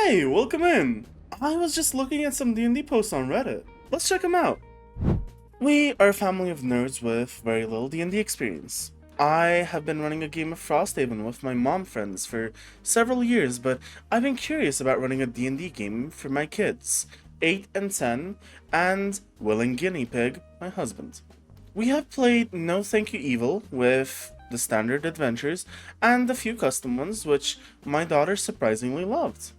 Hey, welcome in! I was just looking at some D&D posts on Reddit. Let's check them out. We are a family of nerds with very little D&D experience. I have been running a game of Frosthaven with my mom friends for several years, but I've been curious about running a D&D game for my kids, 8 and 10, and willing guinea pig, my husband. We have played No Thank You Evil with the standard adventures and a few custom ones which my daughter surprisingly loved.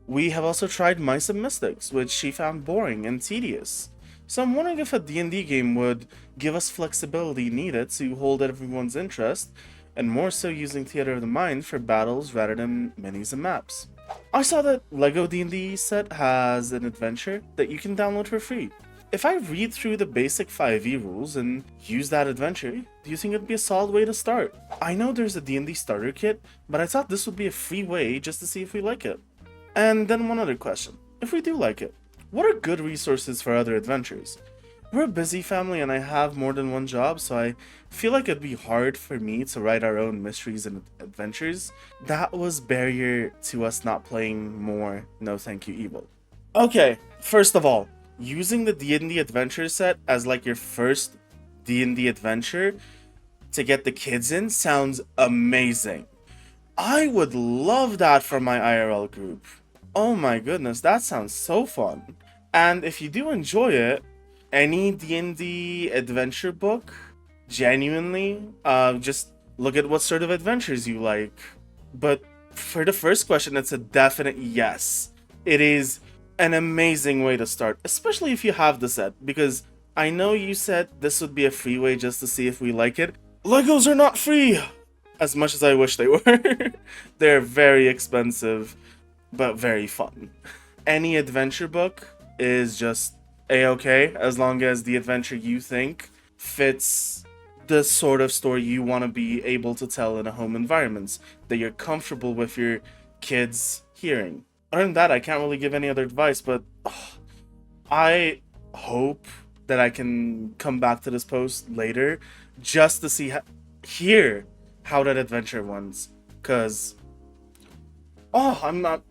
We have also tried Mice and Mystics, which she found boring and tedious. So I'm wondering if a D&D game would give us flexibility needed to hold everyone's interest, and more so using Theater of the Mind for battles rather than minis and maps. I saw that LEGO D&D set has an adventure that you can download for free. If I read through the basic 5e rules and use that adventure, do you think it'd be a solid way to start? I know there's a D&D starter kit, but I thought this would be a free way just to see if we like it. And then one other question. If we do like it, what are good resources for other adventures? We're a busy family and I have more than one job, so I feel like it'd be hard for me to write our own mysteries and adventures. That was barrier to us not playing more No Thank You Evil. Okay, first of all, using the D&D adventure set as like your first D&D adventure to get the kids in sounds amazing. I would love that for my IRL group. Oh my goodness, that sounds so fun. And if you do enjoy it, any D&D adventure book, genuinely, just look at what sort of adventures you like. But for the first question, it's a definite yes. It is an amazing way to start, especially if you have the set, because I know you said this would be a free way just to see if we like it. Legos are not free! As much as I wish they were. They're very expensive, but very fun. Any adventure book is just a-okay, as long as the adventure you think fits the sort of story you want to be able to tell in a home environment, that you're comfortable with your kids hearing. Other than that, I can't really give any other advice, but I hope that I can come back to this post later just to see hear how that adventure went, because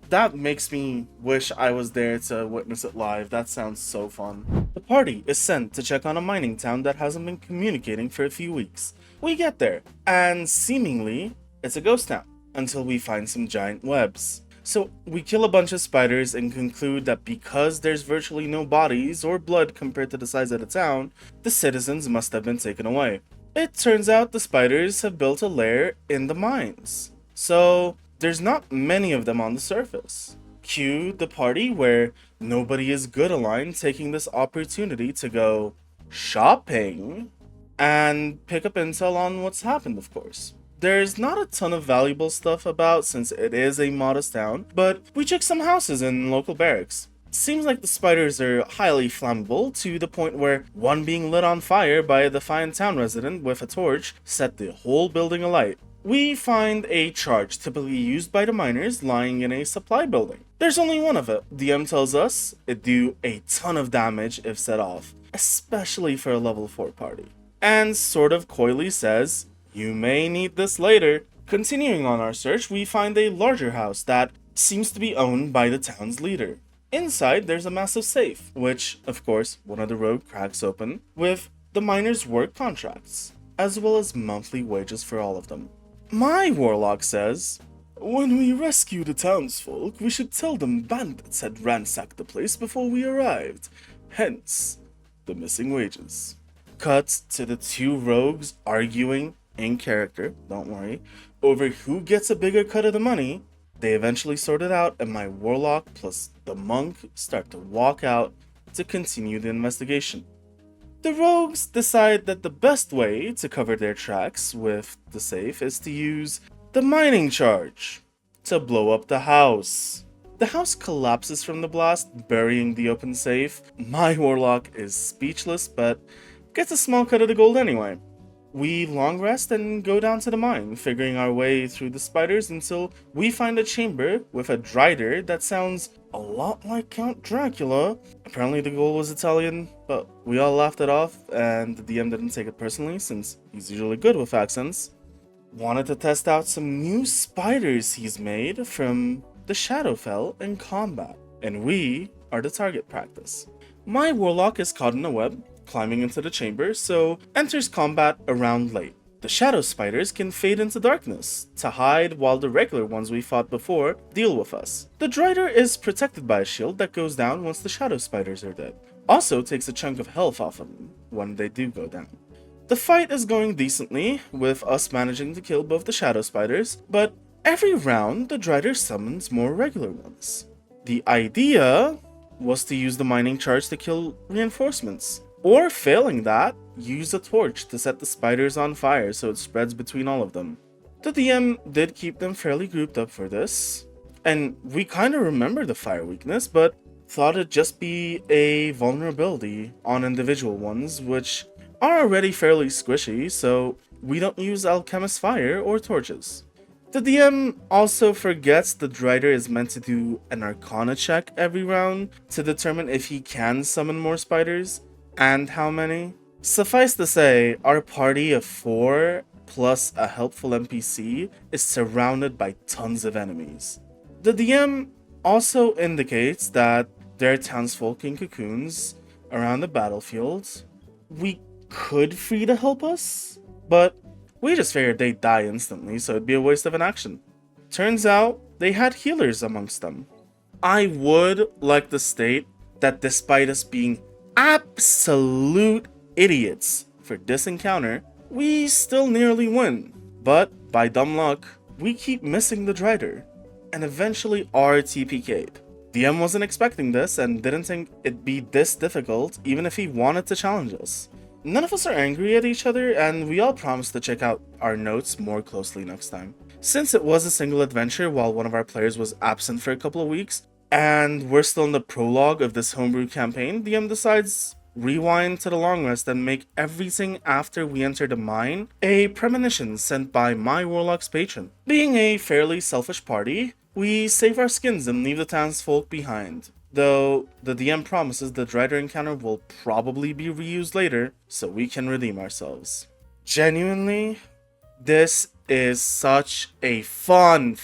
that makes me wish I was there to witness it live. That sounds so fun. The party is sent to check on a mining town that hasn't been communicating for a few weeks. We get there, and seemingly it's a ghost town, until we find some giant webs. So we kill a bunch of spiders and conclude that because there's virtually no bodies or blood compared to the size of the town, the citizens must have been taken away. It turns out the spiders have built a lair in the mines, so there's not many of them on the surface. Cue the party where nobody is good aligned taking this opportunity to go shopping and pick up intel on what's happened, of course. There's not a ton of valuable stuff about since it is a modest town, but we check some houses and local barracks. Seems like the spiders are highly flammable to the point where one being lit on fire by a defiant town resident with a torch set the whole building alight. We find a charge typically used by the miners lying in a supply building. There's only one of it. DM tells us it do a ton of damage if set off, especially for a level 4 party. And sort of coyly says, you may need this later. Continuing on our search, we find a larger house that seems to be owned by the town's leader. Inside, there's a massive safe, which, of course, one of the rogue cracks open, with the miners' work contracts, as well as monthly wages for all of them. My warlock says, when we rescue the townsfolk, we should tell them bandits had ransacked the place before we arrived, hence the missing wages. Cut to the two rogues arguing, in character, don't worry, over who gets a bigger cut of the money. They eventually sort it out, and my warlock plus the monk start to walk out to continue the investigation. The rogues decide that the best way to cover their tracks with the safe is to use the mining charge to blow up the house. The house collapses from the blast, burying the open safe. My warlock is speechless, but gets a small cut of the gold anyway. We long rest and go down to the mine, figuring our way through the spiders until we find a chamber with a drider that sounds a lot like Count Dracula. Apparently the goal was Italian, but we all laughed it off, and the DM didn't take it personally since he's usually good with accents. Wanted to test out some new spiders he's made from the Shadowfell in combat, and we are the target practice. My warlock is caught in a web, climbing into the chamber, so enters combat around late. The shadow spiders can fade into darkness to hide while the regular ones we fought before deal with us. The Drider is protected by a shield that goes down once the shadow spiders are dead. Also takes a chunk of health off of them when they do go down. The fight is going decently, with us managing to kill both the shadow spiders, but every round the Drider summons more regular ones. The idea was to use the mining charge to kill reinforcements, or failing that, use a torch to set the spiders on fire so it spreads between all of them. The DM did keep them fairly grouped up for this, and we kinda remember the fire weakness, but thought it'd just be a vulnerability on individual ones, which are already fairly squishy, so we don't use Alchemist Fire or torches. The DM also forgets the Drider is meant to do an Arcana check every round to determine if he can summon more spiders, and how many. Suffice to say, our party of 4 plus a helpful NPC is surrounded by tons of enemies. The DM also indicates that there are townsfolk in cocoons around the battlefield. We could free to help us, but we just figured they'd die instantly, so it'd be a waste of an action. Turns out they had healers amongst them. I would like to state that despite us being absolute idiots for this encounter, we still nearly win. But by dumb luck, we keep missing the Drider, and eventually are TPK'd. DM wasn't expecting this and didn't think it'd be this difficult even if he wanted to challenge us. None of us are angry at each other, and we all promise to check out our notes more closely next time. Since it was a single adventure while one of our players was absent for a couple of weeks, and we're still in the prologue of this homebrew campaign, DM decides rewind to the long rest and make everything after we enter the mine a premonition sent by my warlock's patron. Being a fairly selfish party, we save our skins and leave the townsfolk behind. Though the DM promises the Drider encounter will probably be reused later, so we can redeem ourselves. Genuinely, this is such a fun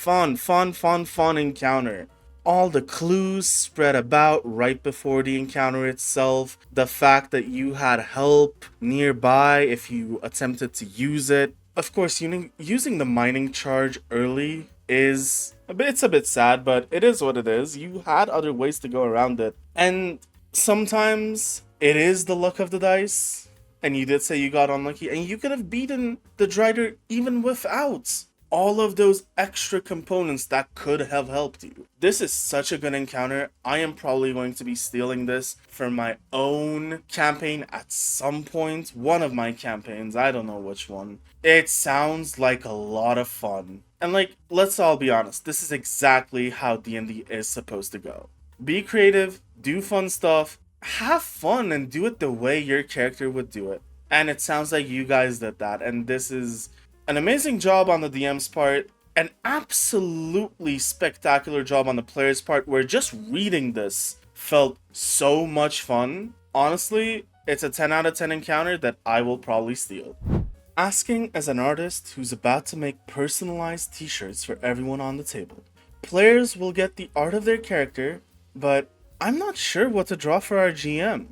encounter. All the clues spread about right before the encounter itself, the fact that you had help nearby if you attempted to use it. Of course, using the mining charge early is it's a bit sad, but it is what it is. You had other ways to go around it. And sometimes it is the luck of the dice. And you did say you got unlucky, and you could have beaten the Drider even without all of those extra components that could have helped you. This is such a good encounter. I am probably going to be stealing this for my own campaign at some point. One of my campaigns, I don't know which one. It sounds like a lot of fun. And let's all be honest, this is exactly how D&D is supposed to go. Be creative, do fun stuff, have fun, and do it the way your character would do it. And it sounds like you guys did that, and this is an amazing job on the DM's part, an absolutely spectacular job on the player's part, where just reading this felt so much fun. Honestly, it's a 10 out of 10 encounter that I will probably steal. Asking as an artist who's about to make personalized t-shirts for everyone on the table. Players will get the art of their character, but I'm not sure what to draw for our GM.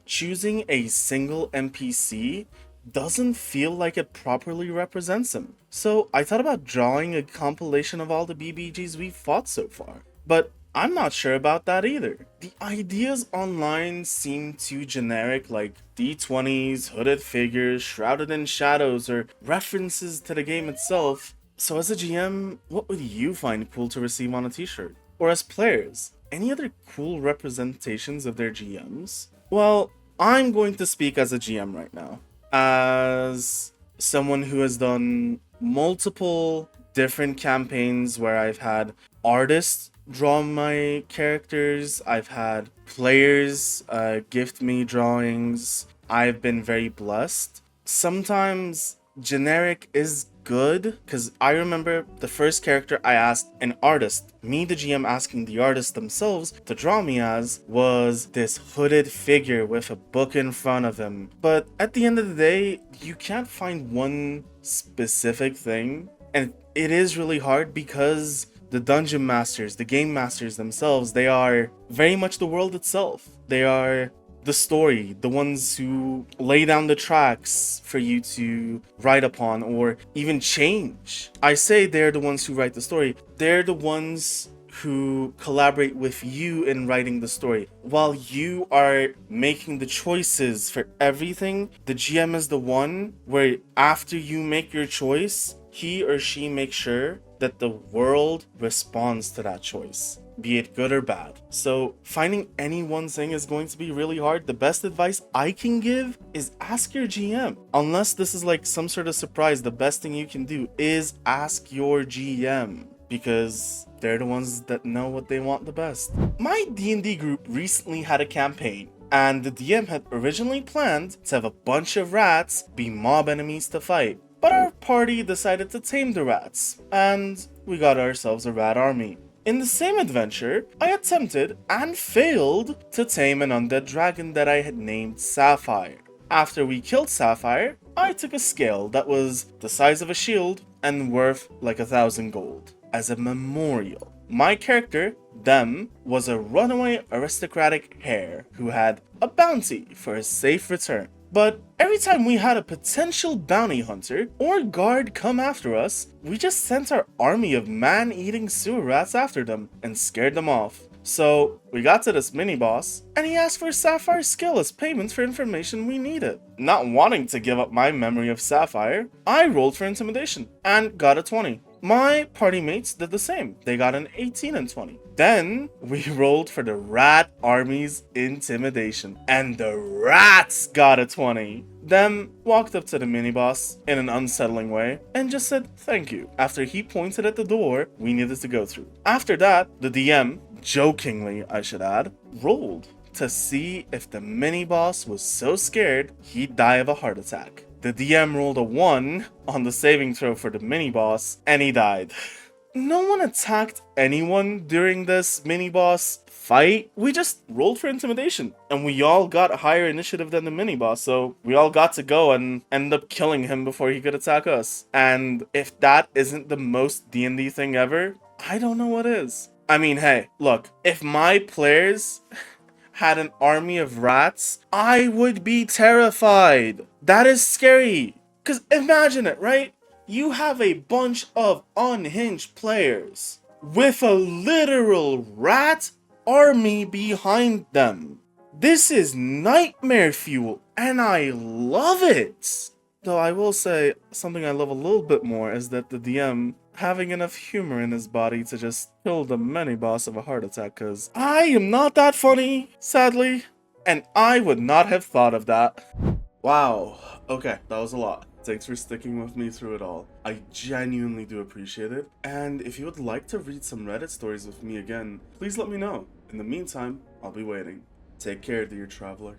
Choosing a single NPC doesn't feel like it properly represents him. So I thought about drawing a compilation of all the BBGs we've fought so far, but I'm not sure about that either. The ideas online seem too generic, like D20s, hooded figures, shrouded in shadows, or references to the game itself. So as a GM, what would you find cool to receive on a t-shirt? Or as players, any other cool representations of their GMs? Well, I'm going to speak as a GM right now. As someone who has done multiple different campaigns where I've had artists draw my characters, I've had players gift me drawings, I've been very blessed. Sometimes generic is good, because I remember the first character I asked an artist, me the GM asking the artist themselves to draw me as, was this hooded figure with a book in front of him. But at the end of the day, you can't find one specific thing, and it is really hard because the dungeon masters, the game masters themselves, they are very much the world itself. They are the story, the ones who lay down the tracks for you to write upon or even change. I say they're the ones who write the story. They're the ones who collaborate with you in writing the story. While you are making the choices for everything, the GM is the one where after you make your choice, he or she makes sure that the world responds to that choice, be it good or bad. So finding any one thing is going to be really hard. The best advice I can give is ask your GM. Unless this is like some sort of surprise, the best thing you can do is ask your GM, because they're the ones that know what they want the best. My D&D group recently had a campaign, and the DM had originally planned to have a bunch of rats be mob enemies to fight. But our party decided to tame the rats, and we got ourselves a rat army. In the same adventure, I attempted and failed to tame an undead dragon that I had named Sapphire. After we killed Sapphire, I took a scale that was the size of a shield and worth like 1,000 gold as a memorial. My character, Them, was a runaway aristocratic heir who had a bounty for his safe return. But every time we had a potential bounty hunter or guard come after us, we just sent our army of man-eating sewer rats after them and scared them off. So we got to this mini-boss, and he asked for Sapphire's skill as payment for information we needed. Not wanting to give up my memory of Sapphire, I rolled for intimidation and got a 20. My party mates did the same. They got an 18 and 20. Then we rolled for the rat army's intimidation, and the rats got a 20. Them walked up to the mini-boss in an unsettling way and just said thank you after he pointed at the door we needed to go through. After that, the DM, jokingly I should add, rolled to see if the mini-boss was so scared he'd die of a heart attack. The DM rolled a 1 on the saving throw for the mini-boss, and he died. No one attacked anyone during this mini-boss fight. We just rolled for intimidation, and we all got higher initiative than the mini-boss, so we all got to go and end up killing him before he could attack us. And if that isn't the most D&D thing ever, I don't know what is. I mean, hey, look, if my players had an army of rats, I would be terrified. That is scary. Because imagine it, right? You have a bunch of unhinged players with a literal rat army behind them. This is nightmare fuel, and I love it. Though I will say, something I love a little bit more is that the DM having enough humor in his body to just kill the mini-boss of a heart attack, because I am not that funny, sadly, and I would not have thought of that. Wow, okay, that was a lot. Thanks for sticking with me through it all. I genuinely do appreciate it, and if you would like to read some Reddit stories with me again, please let me know. In the meantime, I'll be waiting. Take care, dear traveler.